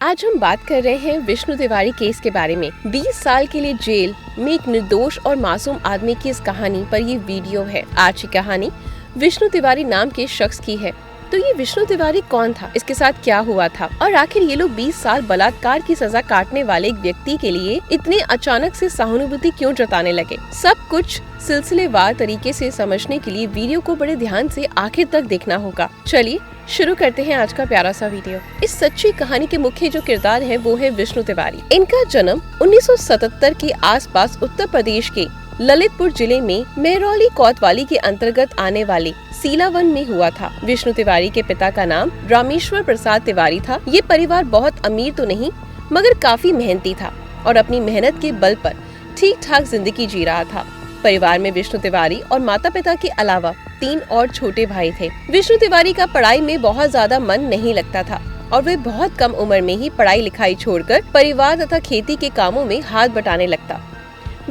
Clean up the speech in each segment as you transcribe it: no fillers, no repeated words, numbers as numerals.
आज हम बात कर रहे हैं विष्णु तिवारी केस के बारे में। 20 साल के लिए जेल में एक निर्दोष और मासूम आदमी की इस कहानी पर ये वीडियो है। आज की कहानी विष्णु तिवारी नाम के शख्स की है। तो ये विष्णु तिवारी कौन था, इसके साथ क्या हुआ था और आखिर ये लोग 20 साल बलात्कार की सजा काटने वाले एक व्यक्ति के लिए इतने अचानक से सहानुभूति क्यों जताने लगे। सब कुछ सिलसिलेवार तरीके से समझने के लिए वीडियो को बड़े ध्यान से आखिर तक देखना होगा। चलिए शुरू करते हैं आज का प्यारा सा वीडियो। इस सच्ची कहानी के मुख्य जो किरदार है वो है विष्णु तिवारी। इनका जन्म 1977 के आसपास उत्तर प्रदेश के ललितपुर जिले में मेहरौली कोतवाली के अंतर्गत आने वाले सीलावन में हुआ था। विष्णु तिवारी के पिता का नाम रामेश्वर प्रसाद तिवारी था। ये परिवार बहुत अमीर तो नहीं मगर काफी मेहनती था और अपनी मेहनत के बल पर ठीक ठाक जिंदगी जी रहा था। परिवार में विष्णु तिवारी और माता पिता के अलावा 3 और छोटे भाई थे। विष्णु तिवारी का पढ़ाई में बहुत ज्यादा मन नहीं लगता था और वे बहुत कम उम्र में ही पढ़ाई लिखाई छोड़कर परिवार तथा खेती के कामों में हाथ बटाने लगता।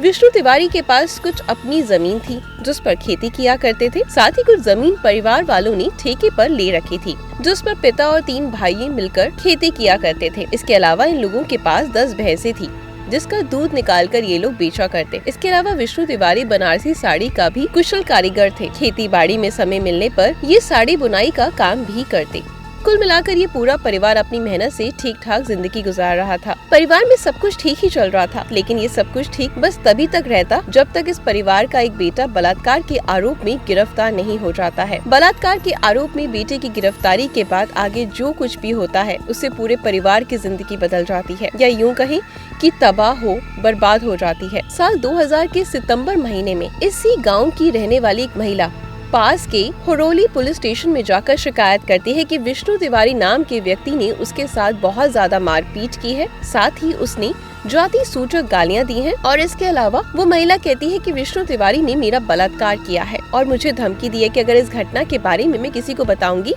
विष्णु तिवारी के पास कुछ अपनी जमीन थी जिस पर खेती किया करते थे। साथ ही कुछ जमीन परिवार वालों ने ठेके पर ले रखी थी जिस पर पिता और 3 भाई मिलकर खेती किया करते थे। इसके अलावा इन लोगों के पास 10 भैंसें थी जिसका दूध निकालकर ये लोग बेचा करते। इसके अलावा विष्णु तिवारी बनारसी साड़ी का भी कुशल कारीगर थे। खेती बाड़ी में समय मिलने पर ये साड़ी बुनाई का काम भी करते। कुल मिलाकर ये पूरा परिवार अपनी मेहनत से ठीक ठाक जिंदगी गुजार रहा था। परिवार में सब कुछ ठीक ही चल रहा था, लेकिन ये सब कुछ ठीक बस तभी तक रहता जब तक इस परिवार का एक बेटा बलात्कार के आरोप में गिरफ्तार नहीं हो जाता है। बलात्कार के आरोप में बेटे की गिरफ्तारी के बाद आगे जो कुछ भी होता है उससे पूरे परिवार की जिंदगी बदल जाती है, या यूँ कहें कि तबाह हो बर्बाद हो जाती है। साल 2000 के सितंबर महीने में इसी गाँव की रहने वाली एक महिला पास के हरोली पुलिस स्टेशन में जाकर शिकायत करती है कि विष्णु तिवारी नाम के व्यक्ति ने उसके साथ बहुत ज्यादा मारपीट की है। साथ ही उसने जाति सूचक गालियां दी हैं और इसके अलावा वो महिला कहती है कि विष्णु तिवारी ने मेरा बलात्कार किया है और मुझे धमकी दी है कि अगर इस घटना के बारे में मैं किसी को बताऊंगी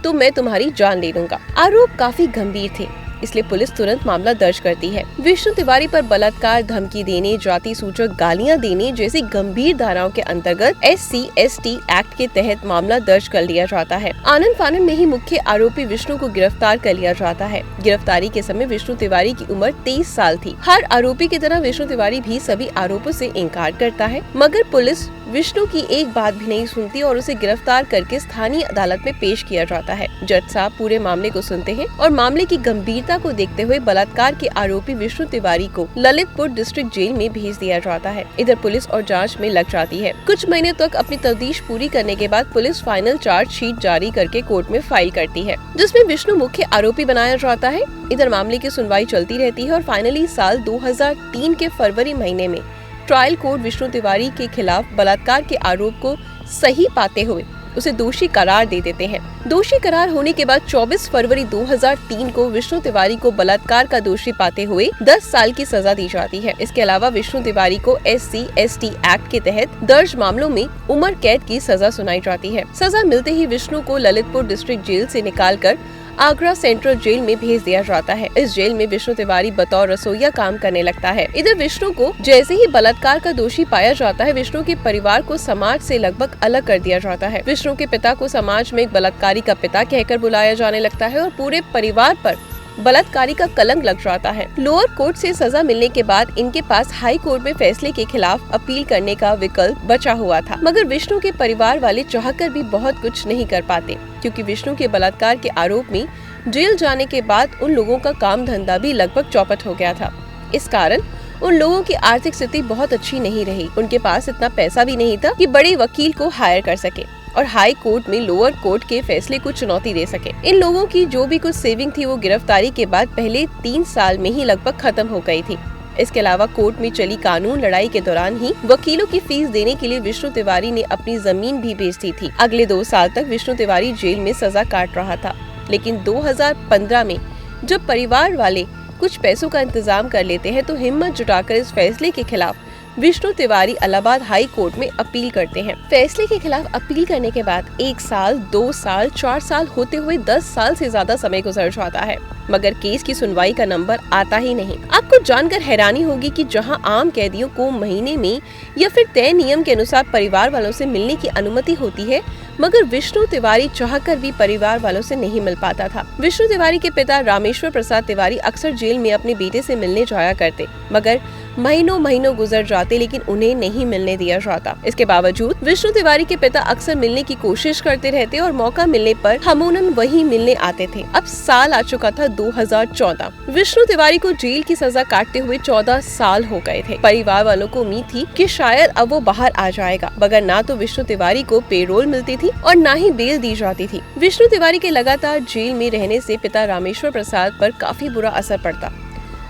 तो मैं तुम्हारी जान ले लूंगा। आरोप काफी गंभीर थे, इसलिए पुलिस तुरंत मामला दर्ज करती है। विष्णु तिवारी पर बलात्कार, धमकी देने, जाति सूचक गालियां देने जैसी गंभीर धाराओं के अंतर्गत SC/ST एक्ट के तहत मामला दर्ज कर लिया जाता है। आनन फानन में ही मुख्य आरोपी विष्णु को गिरफ्तार कर लिया जाता है। गिरफ्तारी के समय विष्णु तिवारी की उम्र 23 साल थी। हर आरोपी की तरह विष्णु तिवारी भी सभी आरोपों से इनकार करता है, मगर पुलिस विष्णु की एक बात भी नहीं सुनती और उसे गिरफ्तार करके स्थानीय अदालत में पेश किया जाता है। जज साहब पूरे मामले को सुनते हैं और मामले की गंभीरता को देखते हुए बलात्कार के आरोपी विष्णु तिवारी को ललितपुर डिस्ट्रिक्ट जेल में भेज दिया जाता है। इधर पुलिस और जांच में लग जाती है। कुछ महीने तक अपनी तफ्तीश पूरी करने के बाद पुलिस फाइनल चार्जशीट जारी करके कोर्ट में फाइल करती है जिसमें विष्णु मुख्य आरोपी बनाया जाता है। इधर मामले की सुनवाई चलती रहती है और फाइनली साल 2003 के फरवरी महीने में ट्रायल कोर्ट विष्णु तिवारी के खिलाफ बलात्कार के आरोप को सही पाते हुए उसे दोषी करार दे देते हैं। दोषी करार होने के बाद 24 फरवरी 2003 को विष्णु तिवारी को बलात्कार का दोषी पाते हुए 10 साल की सजा दी जाती है। इसके अलावा विष्णु तिवारी को SC/ST एक्ट के तहत दर्ज मामलों में उम्र कैद की सजा सुनाई जाती है। सजा मिलते ही विष्णु को ललितपुर डिस्ट्रिक्ट जेल से निकालकर आगरा सेंट्रल जेल में भेज दिया जाता है। इस जेल में विष्णु तिवारी बतौर रसोइया काम करने लगता है। इधर विष्णु को जैसे ही बलात्कार का दोषी पाया जाता है, विष्णु के परिवार को समाज से लगभग अलग कर दिया जाता है। विष्णु के पिता को समाज में एक बलात्कारी का पिता कहकर बुलाया जाने लगता है और पूरे परिवार पर बलात्कारी का कलंक लग जाता है। लोअर कोर्ट से सजा मिलने के बाद इनके पास हाई कोर्ट में फैसले के खिलाफ अपील करने का विकल्प बचा हुआ था, मगर विष्णु के परिवार वाले चाहकर भी बहुत कुछ नहीं कर पाते क्योंकि विष्णु के बलात्कार के आरोप में जेल जाने के बाद उन लोगों का काम धंधा भी लगभग चौपट हो गया था। इस कारण उन लोगों की आर्थिक स्थिति बहुत अच्छी नहीं रही। उनके पास इतना पैसा भी नहीं था कि बड़े वकील को हायर कर सके और हाई कोर्ट में लोअर कोर्ट के फैसले को चुनौती दे सके। इन लोगों की जो भी कुछ सेविंग थी वो गिरफ्तारी के बाद पहले 3 साल में ही लगभग खत्म हो गई थी। इसके अलावा कोर्ट में चली कानून लड़ाई के दौरान ही वकीलों की फीस देने के लिए विष्णु तिवारी ने अपनी जमीन भी बेच दी थी। अगले 2 साल तक विष्णु तिवारी जेल में सजा काट रहा था, लेकिन 2015 में जब परिवार वाले कुछ पैसों का इंतजाम कर लेते हैं तो हिम्मत जुटाकर इस फैसले के खिलाफ विष्णु तिवारी इलाहाबाद हाई कोर्ट में अपील करते हैं। फैसले के खिलाफ अपील करने के बाद 1 साल, 2 साल, 4 साल होते हुए 10 साल से ज्यादा समय गुजर जाता है, मगर केस की सुनवाई का नंबर आता ही नहीं। आपको जानकर हैरानी होगी कि जहां आम कैदियों को महीने में या फिर तय नियम के अनुसार परिवार वालों से मिलने की अनुमति होती है, मगर विष्णु तिवारी चाहकर भी परिवार वालों से नहीं मिल पाता था। विष्णु तिवारी के पिता रामेश्वर प्रसाद तिवारी अक्सर जेल में अपने बेटे से मिलने जाया करते, मगर महीनों गुजर जाते लेकिन उन्हें नहीं मिलने दिया जाता। इसके बावजूद विष्णु तिवारी के पिता अक्सर मिलने की कोशिश करते रहते और मौका मिलने पर हमूनन वही मिलने आते थे। अब साल आ चुका था 2014। विष्णु तिवारी को जेल की सजा काटते हुए 14 साल हो गए थे। परिवार वालों को उम्मीद थी कि शायद अब वो बाहर आ जाएगा, मगर ना तो विष्णु तिवारी को पेरोल मिलती थी और ना ही बेल दी जाती थी। विष्णु तिवारी के लगातार जेल में रहने से पिता रामेश्वर प्रसाद पर काफी बुरा असर पड़ता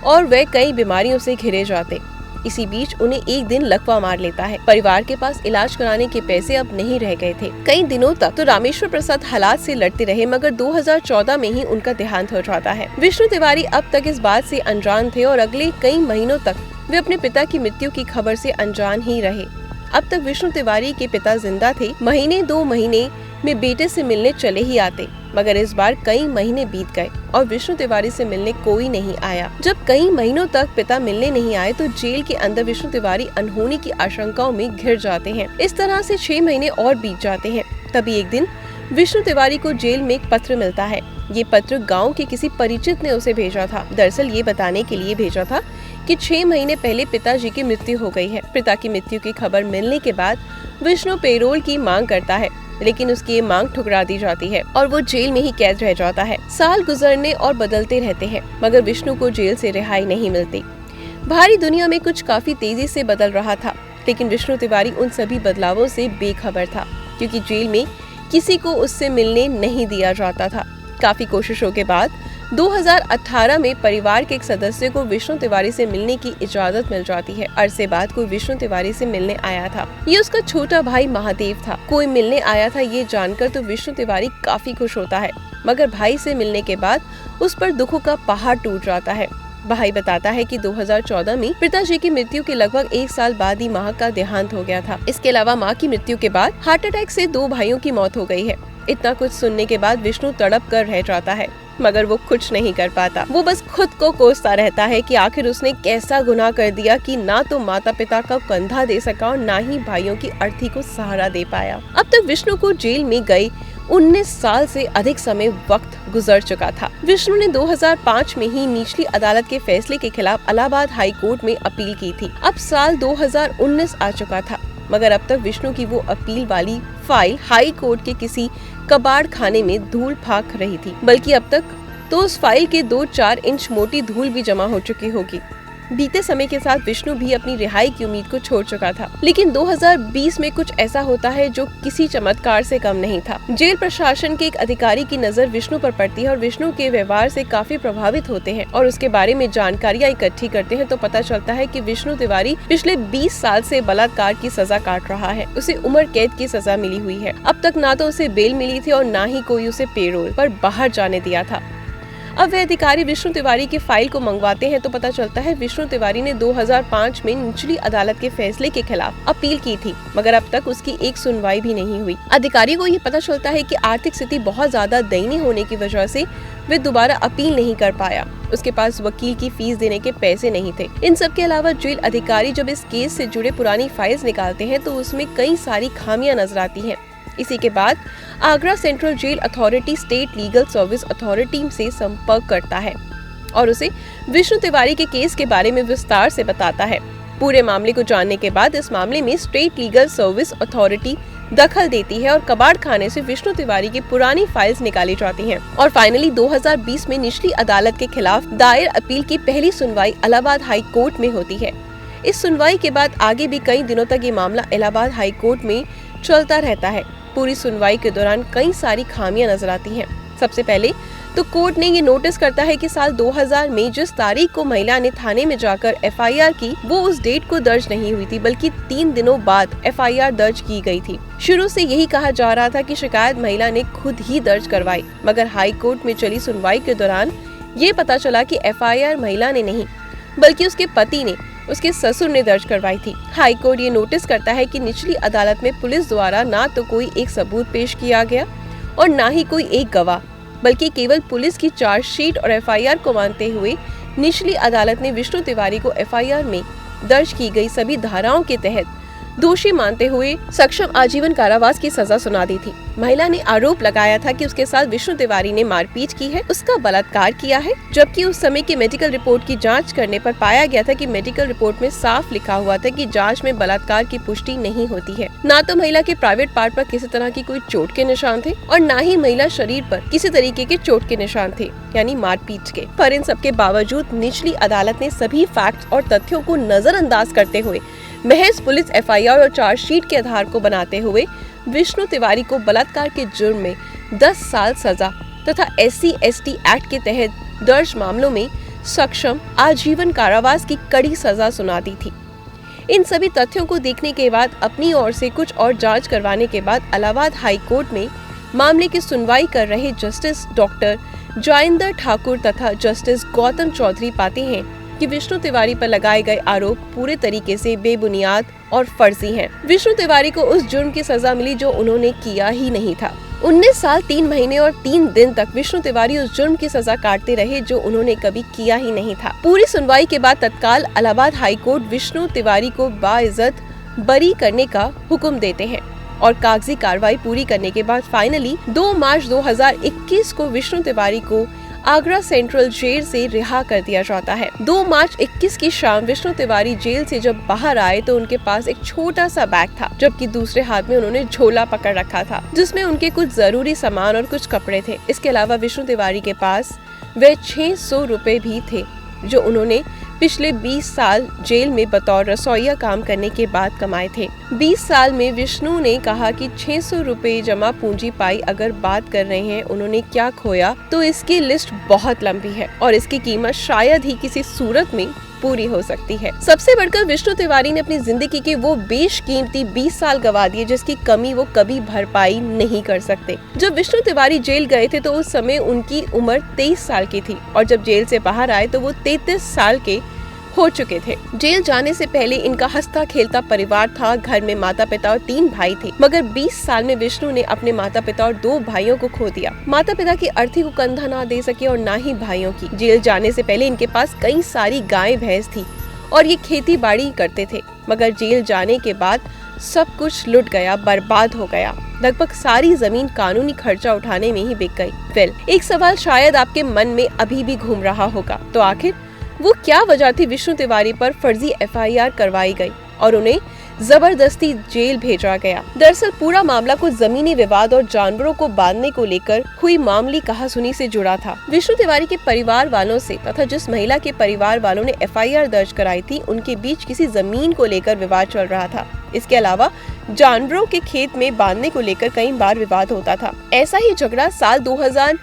और वे कई बीमारियों से घिरे जाते। इसी बीच उन्हें एक दिन लकवा मार लेता है। परिवार के पास इलाज कराने के पैसे अब नहीं रह गए थे। कई दिनों तक तो रामेश्वर प्रसाद हालात से लड़ते रहे, मगर 2014 में ही उनका देहांत हो जाता है। विष्णु तिवारी अब तक इस बात से अनजान थे और अगले कई महीनों तक वे अपने पिता की मृत्यु की खबर से अनजान ही रहे। अब तक विष्णु तिवारी के पिता जिंदा थे। महीने 2 महीने में बेटे से मिलने चले ही आते, मगर इस बार कई महीने बीत गए और विष्णु तिवारी से मिलने कोई नहीं आया। जब कई महीनों तक पिता मिलने नहीं आए तो जेल के अंदर विष्णु तिवारी अनहोनी की आशंकाओं में घिर जाते हैं। इस तरह से 6 महीने और बीत जाते हैं। तभी एक दिन विष्णु तिवारी को जेल में एक पत्र मिलता है। ये पत्र गांव के किसी परिचित ने उसे भेजा था। दरअसल ये बताने के लिए भेजा था कि 6 महीने पहले पिताजी की मृत्यु हो गई है। पिता की मृत्यु की खबर मिलने के बाद विष्णु पेरोल की मांग करता है, लेकिन उसकी ये मांग ठुकरा दी जाती है और वो जेल में ही कैद रह जाता है। साल गुजरने और बदलते रहते हैं, मगर विष्णु को जेल से रिहाई नहीं मिलती। बाहरी दुनिया में कुछ काफी तेजी से बदल रहा था, लेकिन विष्णु तिवारी उन सभी बदलावों से बेखबर था, क्योंकि जेल में किसी को उससे मिलने नहीं दिया जाता था। काफी कोशिशों के बाद 2018 में परिवार के एक सदस्य को विष्णु तिवारी से मिलने की इजाजत मिल जाती है। अरसे बाद कोई विष्णु तिवारी से मिलने आया था। ये उसका छोटा भाई महादेव था। कोई मिलने आया था ये जानकर तो विष्णु तिवारी काफी खुश होता है, मगर भाई से मिलने के बाद उस पर दुखों का पहाड़ टूट जाता है। भाई बताता है कि 2014 में पिताजी की मृत्यु के लगभग 1 साल बाद ही माँ का देहांत हो गया था। इसके अलावा माँ की मृत्यु के बाद हार्ट अटैक से 2 भाइयों की मौत हो गई है। इतना कुछ सुनने के बाद विष्णु तड़प कर रह जाता है, मगर वो कुछ नहीं कर पाता। वो बस खुद को कोसता रहता है कि आखिर उसने कैसा गुनाह कर दिया कि ना तो माता पिता का कंधा दे सका और ना ही भाइयों की अर्थी को सहारा दे पाया। अब तक विष्णु को जेल में गए 19 साल से अधिक समय वक्त गुजर चुका था। विष्णु ने 2005 में ही निचली अदालत के फैसले के खिलाफ इलाहाबाद हाई कोर्ट में अपील की थी। अब साल 2019 आ चुका था, मगर अब तक विष्णु की वो अपील वाली फाइल हाई कोर्ट के किसी कबाड़ खाने में धूल फाक रही थी। बल्कि अब तक तो उस फाइल के 2-4 इंच मोटी धूल भी जमा हो चुकी होगी। बीते समय के साथ विष्णु भी अपनी रिहाई की उम्मीद को छोड़ चुका था, लेकिन 2020 में कुछ ऐसा होता है जो किसी चमत्कार से कम नहीं था। जेल प्रशासन के एक अधिकारी की नजर विष्णु पर पड़ती है और विष्णु के व्यवहार से काफी प्रभावित होते हैं और उसके बारे में जानकारियां इकट्ठी करते हैं तो पता चलता है कि विष्णु तिवारी पिछले 20 साल से बलात्कार की सजा काट रहा है। उसे उम्र कैद की सजा मिली हुई है। अब तक ना तो उसे बेल मिली थी और ना ही कोई उसे पेरोल पर बाहर जाने दिया था। अब वे अधिकारी विष्णु तिवारी की फाइल को मंगवाते हैं तो पता चलता है विष्णु तिवारी ने 2005 में निचली अदालत के फैसले के खिलाफ अपील की थी, मगर अब तक उसकी एक सुनवाई भी नहीं हुई। अधिकारी को ये पता चलता है कि आर्थिक स्थिति बहुत ज्यादा दयनीय होने की वजह से वे दोबारा अपील नहीं कर पाया। उसके पास वकील की फीस देने के पैसे नहीं थे। इन सब के अलावा जेल अधिकारी जब इस केस से जुड़े पुरानी फाइल्स निकालते हैं तो उसमें कई सारी खामियां नजर आती हैं। इसी के बाद Agra central jail authority state legal service authority से संपर्क करता है और उसे विष्णु तिवारी के केस के बारे में विस्तार से बताता है। पूरे मामले को जानने के बाद इस मामले में स्टेट लीगल सर्विस अथॉरिटी दखल देती है और कबाड़ खाने से विष्णु तिवारी की पुरानी फाइल्स निकाली जाती हैं और फाइनली 2020 में निचली अदालत के खिलाफ दायर अपील की पहली सुनवाई इलाहाबाद हाई कोर्ट में होती है। इस सुनवाई के बाद आगे भी कई दिनों तक ये मामला इलाहाबाद हाई कोर्ट में चलता रहता है। पूरी सुनवाई के दौरान कई सारी खामियां नजर आती हैं। सबसे पहले तो कोर्ट ने ये नोटिस करता है कि साल 2000 में जिस तारीख को महिला ने थाने में जाकर एफआईआर की वो उस डेट को दर्ज नहीं हुई थी, बल्कि 3 दिनों बाद एफआईआर दर्ज की गई थी। शुरू से यही कहा जा रहा था कि शिकायत महिला ने खुद ही दर्ज करवाई, मगर हाई कोर्ट में चली सुनवाई के दौरान ये पता चला कि एफआईआर महिला ने नहीं बल्कि उसके पति ने, उसके ससुर ने दर्ज करवाई थी। हाई कोर्ट ये नोटिस करता है कि निचली अदालत में पुलिस द्वारा ना तो कोई एक सबूत पेश किया गया और ना ही कोई एक गवाह, बल्कि केवल पुलिस की चार्जशीट और एफआईआर को मानते हुए निचली अदालत ने विष्णु तिवारी को एफआईआर में दर्ज की गई सभी धाराओं के तहत दोषी मानते हुए सक्षम आजीवन कारावास की सजा सुना दी थी। महिला ने आरोप लगाया था कि उसके साथ विष्णु तिवारी ने मारपीट की है, उसका बलात्कार किया है, जबकि उस समय की मेडिकल रिपोर्ट की जांच करने पर पाया गया था कि मेडिकल रिपोर्ट में साफ लिखा हुआ था कि जांच में बलात्कार की पुष्टि नहीं होती है। ना तो महिला के प्राइवेट पार्ट पर किसी तरह की कोई चोट के निशान थे और न ही महिला शरीर पर किसी तरीके के चोट के निशान थे, यानी मारपीट के। पर इन सबके बावजूद निचली अदालत ने सभी फैक्ट्स और तथ्यों को नजरअंदाज करते हुए महज पुलिस एफआईआर और चार्जशीट के आधार को बनाते हुए विष्णु तिवारी को बलात्कार के जुर्म में 10 साल सजा तथा SC/ST एक्ट के तहत दर्ज मामलों में सक्षम आजीवन कारावास की कड़ी सजा सुना दी थी। इन सभी तथ्यों को देखने के बाद अपनी ओर से कुछ और जांच करवाने के बाद इलाहाबाद हाई कोर्ट में मामले की सुनवाई कर रहे जस्टिस डॉक्टर जयेंद्र ठाकुर तथा जस्टिस गौतम चौधरी पाते हैं कि विष्णु तिवारी पर लगाए गए आरोप पूरे तरीके से बेबुनियाद और फर्जी हैं। विष्णु तिवारी को उस जुर्म की सजा मिली जो उन्होंने किया ही नहीं था। 19 साल 3 महीने और 3 दिन तक विष्णु तिवारी उस जुर्म की सजा काटते रहे जो उन्होंने कभी किया ही नहीं था। पूरी सुनवाई के बाद तत्काल इलाहाबाद हाई कोर्ट विष्णु तिवारी को बाइज्जत बरी करने का हुक्म देते हैं और कागजी कार्रवाई पूरी करने के बाद फाइनली 2 मार्च 2021 को विष्णु तिवारी को आगरा सेंट्रल जेल से रिहा कर दिया जाता है। 2 मार्च 21 की शाम विष्णु तिवारी जेल से जब बाहर आए तो उनके पास एक छोटा सा बैग था, जबकि दूसरे हाथ में उन्होंने झोला पकड़ रखा था जिसमें उनके कुछ जरूरी सामान और कुछ कपड़े थे। इसके अलावा विष्णु तिवारी के पास वे 600 रुपए भी थे जो उन्होंने पिछले 20 साल जेल में बतौर रसोइया काम करने के बाद कमाए थे। 20 साल में विष्णु ने कहा कि 600 रुपए जमा पूंजी पाई। अगर बात कर रहे हैं उन्होंने क्या खोया तो इसकी लिस्ट बहुत लंबी है और इसकी कीमत शायद ही किसी सूरत में पूरी हो सकती है। सबसे बढ़कर विष्णु तिवारी ने अपनी जिंदगी के वो बेशकीमती 20 साल गवा दिए जिसकी कमी वो कभी भरपाई नहीं कर सकते। जब विष्णु तिवारी जेल गए थे तो उस समय उनकी उम्र 23 साल की थी और जब जेल से बाहर आए तो वो 33 साल के हो चुके थे। जेल जाने से पहले इनका हंसता खेलता परिवार था। घर में माता पिता और 3 भाई थे, मगर 20 साल में विष्णु ने अपने माता पिता और 2 भाइयों को खो दिया। माता पिता की अर्थी को कंधा ना दे सके और ना ही भाइयों की। जेल जाने से पहले इनके पास कई सारी गाय भैंस थी और ये खेती बाड़ी करते थे, मगर जेल जाने के बाद सब कुछ लुट गया, बर्बाद हो गया। लगभग सारी जमीन कानूनी खर्चा उठाने में ही बिक गई। एक सवाल शायद आपके मन में अभी भी घूम रहा होगा, तो आखिर वो क्या वजह थी विष्णु तिवारी पर फर्जी एफआईआर करवाई गई और उन्हें जबरदस्ती जेल भेजा गया। दरअसल पूरा मामला कुछ जमीनी विवाद और जानवरों को बांधने को लेकर हुई मामूली कहासुनी से जुड़ा था। विष्णु तिवारी के परिवार वालों से तथा जिस महिला के परिवार वालों ने एफआईआर दर्ज कराई थी उनके बीच किसी जमीन को लेकर विवाद चल रहा था। इसके अलावा जानवरों के खेत में बांधने को लेकर कई बार विवाद होता था। ऐसा ही झगड़ा साल 2000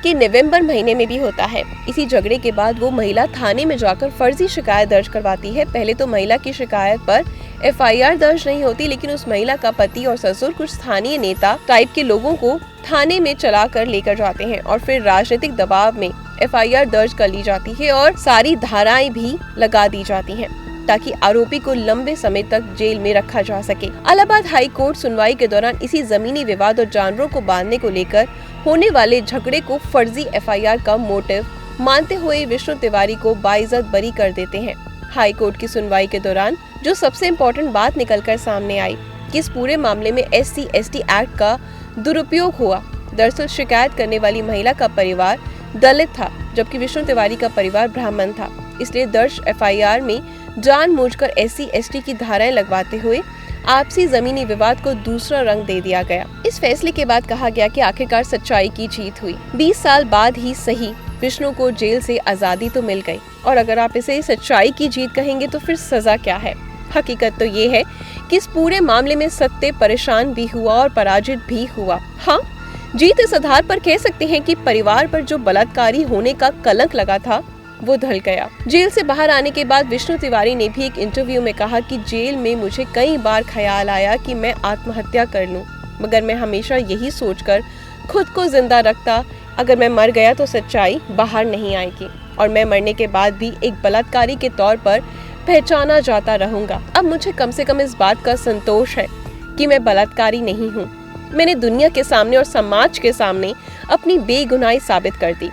के नवंबर महीने में भी होता है। इसी झगड़े के बाद वो महिला थाने में जाकर फर्जी शिकायत दर्ज करवाती है। पहले तो महिला की शिकायत पर एफआईआर दर्ज नहीं होती, लेकिन उस महिला का पति और ससुर कुछ स्थानीय नेता टाइप के लोगों को थाने में चला कर लेकर जाते हैं और फिर राजनीतिक दबाव में एफआईआर दर्ज कर ली जाती है और सारी धाराएं भी लगा दी जाती हैं ताकि आरोपी को लंबे समय तक जेल में रखा जा सके। इलाहाबाद हाई कोर्ट सुनवाई के दौरान इसी जमीनी विवाद और जानवरों को बांधने को लेकर होने वाले झगड़े को फर्जी एफआईआर का मोटिव मानते हुए विष्णु तिवारी को बाइज्जत बरी कर देते हैं। हाई कोर्ट की सुनवाई के दौरान जो सबसे इम्पोर्टेंट बात निकलकर सामने आई कि इस पूरे मामले में SC/ST एक्ट का दुरुपयोग हुआ। दरअसल शिकायत करने वाली महिला का परिवार दलित था, जबकि विष्णु तिवारी का परिवार ब्राह्मण था। इसलिए दर्ज एफआईआर में जानबूझकर SC/ST की धाराएं लगवाते हुए आपसी जमीनी विवाद को दूसरा रंग दे दिया गया। इस फैसले के बाद कहा गया कि आखिरकार सच्चाई की जीत हुई। 20 साल बाद ही सही विष्णु को जेल से आजादी तो मिल गई, और अगर आप इसे सच्चाई की जीत कहेंगे तो फिर सजा क्या है। हकीकत तो ये है कि इस पूरे मामले में सत्य परेशान भी हुआ और पराजित भी हुआ। हाँ, जीत इस आधार पर कह सकते हैं कि परिवार पर जो बलात्कारी होने का कलंक लगा था वो ढल गया। जेल से बाहर आने के बाद विष्णु तिवारी ने भी एक इंटरव्यू में कहा कि जेल में मुझे कई बार ख्याल आया कि मैं आत्महत्या कर लूं, मगर मैं हमेशा यही सोचकर खुद को जिंदा रखता, अगर मैं मर गया तो सच्चाई बाहर नहीं आएगी और मैं मरने के बाद भी एक बलात्कारी के तौर पर पहचाना जाता रहूंगा। अब मुझे कम से कम इस बात का संतोष है कि मैं बलात्कारी नहीं हूँ। मैंने दुनिया के सामने और समाज के सामने अपनी बेगुनाही साबित कर दी।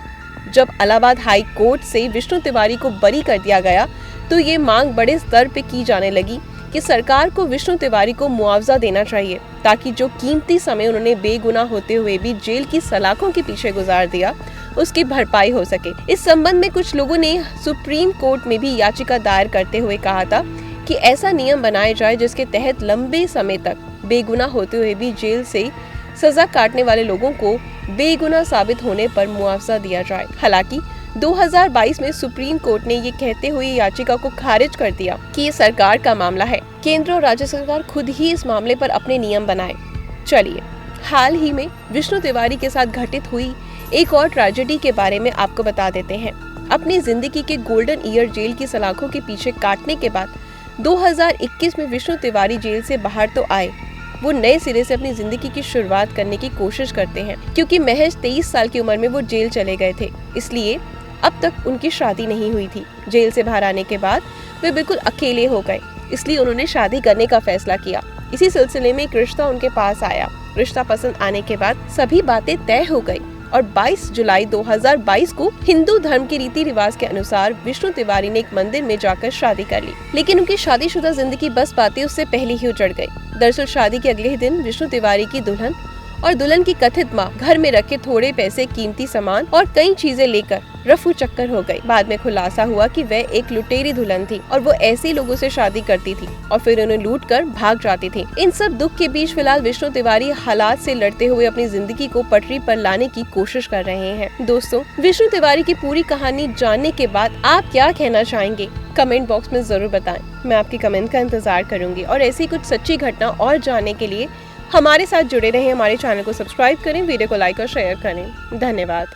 जब इलाहाबाद हाई कोर्ट से विष्णु तिवारी को बरी कर दिया गया तो ये मांग बड़े स्तर पे की जाने लगी कि सरकार को विष्णु तिवारी को मुआवजा देना चाहिए ताकि जो कीमती समय उन्होंने बेगुनाह होते हुए भी जेल की सलाखों के पीछे गुजार दिया उसकी भरपाई हो सके। इस संबंध में कुछ लोगों ने सुप्रीम कोर्ट में भी याचिका दायर करते हुए कहा था कि ऐसा नियम बनाया जाए जिसके तहत लंबे समय तक बेगुनाह होते हुए भी जेल से सजा काटने वाले लोगों को बेगुनाह साबित होने पर मुआवजा दिया जाए। हालांकि 2022 में सुप्रीम कोर्ट ने ये कहते हुए याचिका को खारिज कर दिया कि ये सरकार का मामला है, केंद्र और राज्य सरकार खुद ही इस मामले पर अपने नियम बनाए। चलिए हाल ही में विष्णु तिवारी के साथ घटित हुई एक और ट्रेजेडी के बारे में आपको बता देते हैं। अपनी जिंदगी के गोल्डन ईयर जेल की सलाखों के पीछे काटने के बाद 2021 में विष्णु तिवारी जेल से बाहर तो आए, वो नए सिरे से अपनी जिंदगी की शुरुआत करने की कोशिश करते हैं। क्योंकि महज 23 साल की उम्र में वो जेल चले गए थे, इसलिए अब तक उनकी शादी नहीं हुई थी। जेल से बाहर आने के बाद वे बिल्कुल अकेले हो गए, इसलिए उन्होंने शादी करने का फैसला किया। इसी सिलसिले में एक रिश्ता उनके पास आया। रिश्ता पसंद आने के बाद सभी बातें तय हो गई और 22 जुलाई 2022 को हिंदू धर्म के रीति रिवाज के अनुसार विष्णु तिवारी ने एक मंदिर में जाकर शादी कर ली। लेकिन उनकी शादीशुदा जिंदगी बस बातें उससे पहले ही उजड़ गई। दरअसल शादी के अगले ही दिन विष्णु तिवारी की दुल्हन और दुल्हन की कथित मां घर में रखे थोड़े पैसे, कीमती सामान और कई चीजें लेकर रफू चक्कर हो गई। बाद में खुलासा हुआ कि वह एक लुटेरी दुल्हन थी और वो ऐसे लोगों से शादी करती थी और फिर उन्हें लूट कर भाग जाती थी। इन सब दुख के बीच फिलहाल विष्णु तिवारी हालात से लड़ते हुए अपनी जिंदगी को पटरी पर लाने की कोशिश कर रहे हैं। दोस्तों, विष्णु तिवारी की पूरी कहानी जानने के बाद आप क्या कहना चाहेंगे? कमेंट बॉक्स में जरूर बताएं। मैं आपकी कमेंट का इंतजार करूंगी और ऐसी कुछ सच्ची घटना और जानने के लिए हमारे साथ जुड़े रहें। हमारे चैनल को सब्सक्राइब करें, वीडियो को लाइक और शेयर करें। धन्यवाद।